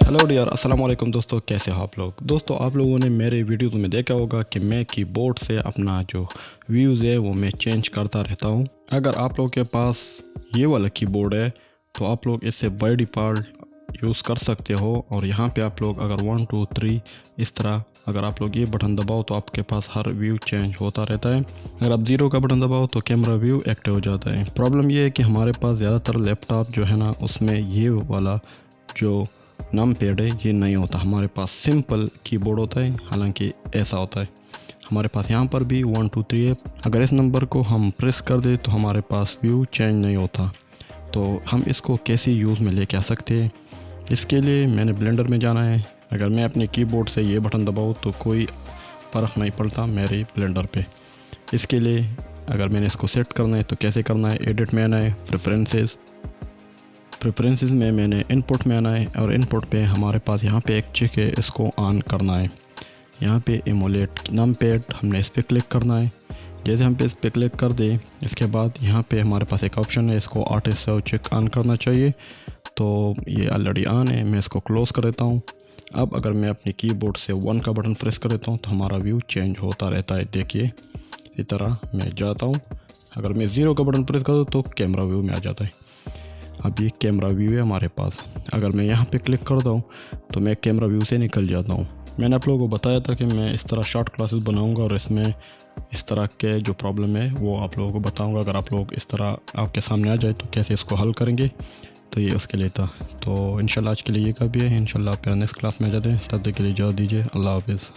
Hello dear, अस्सलाम वालेकुम दोस्तों, कैसे हो आप लोग। दोस्तों, आप लोगों ने मेरे वीडियोज़ में देखा होगा कि मैं कीबोर्ड से अपना जो व्यूज़ है वो मैं चेंज करता रहता हूँ। अगर आप लोग के पास ये वाला कीबोर्ड है तो आप लोग इससे बाय डिफ़ॉल्ट यूज़ कर सकते हो। और यहाँ पे आप लोग अगर 1 2 3 इस तरह अगर आप लोग ये बटन दबाओ तो आपके पास हर व्यू चेंज होता रहता है। अगर आप 0 का बटन दबाओ तो कैमरा व्यू एक्टिव हो जाता है। प्रॉब्लम ये है कि हमारे पास ज़्यादातर लैपटॉप जो है ना, उसमें ये वाला जो नम पैड है ये नहीं होता। हमारे पास सिंपल कीबोर्ड होता है, हालांकि ऐसा होता है। हमारे पास यहाँ पर भी 1 2 3 है। अगर इस नंबर को हम प्रेस कर दें तो हमारे पास व्यू चेंज नहीं होता। तो हम इसको कैसे यूज़ में लेके आ सकते हैं, इसके लिए मैंने ब्लेंडर में जाना है। अगर मैं अपने कीबोर्ड से ये बटन दबाऊँ तो कोई फ़र्क नहीं पड़ता मेरे ब्लेंडर पे। इसके लिए अगर मैंने इसको सेट करना है तो कैसे करना है, एडिट में आना है, प्रेफरेंसेस में मैंने इनपुट में आना है और इनपुट पे हमारे पास यहाँ पे एक चेक है, इसको ऑन करना है। यहाँ पे एमुलेट नम पैड हमने इस पर क्लिक करना है। जैसे हम पे इस पर क्लिक कर दें, इसके बाद यहाँ पे हमारे पास एक ऑप्शन है, इसको आर्टिस्ट से चेक ऑन करना चाहिए। तो ये ऑलरेडी ऑन है, मैं इसको क्लोज़ कर देता हूँ। अब अगर मैं अपने कीबोर्ड से 1 का बटन प्रेस कर देता हूँ तो हमारा व्यू चेंज होता रहता है। देखिए इस तरह मैं जाता हूँ। अगर मैं 0 का बटन प्रेस कर दूँ तो कैमरा व्यू में आ जाता है। अब ये कैमरा व्यू है हमारे पास। अगर मैं यहाँ पे क्लिक करता हूँ तो मैं कैमरा व्यू से निकल जाता हूँ। मैंने आप लोगों को बताया था कि मैं इस तरह शॉर्ट क्लासेस बनाऊँगा और इसमें इस तरह के जो प्रॉब्लम है वो आप लोगों को बताऊँगा। अगर आप लोग इस तरह आपके सामने आ जाए तो कैसे इसको हल करेंगे, तो ये उसके लिए था। तो इंशाल्लाह आज के लिए ये काफ़ी है। इंशाल्लाह फिर नेक्स्ट क्लास में आ जाते हैं। तब तक के लिए इजाज़त दीजिए। अल्लाह हाफ़िज़।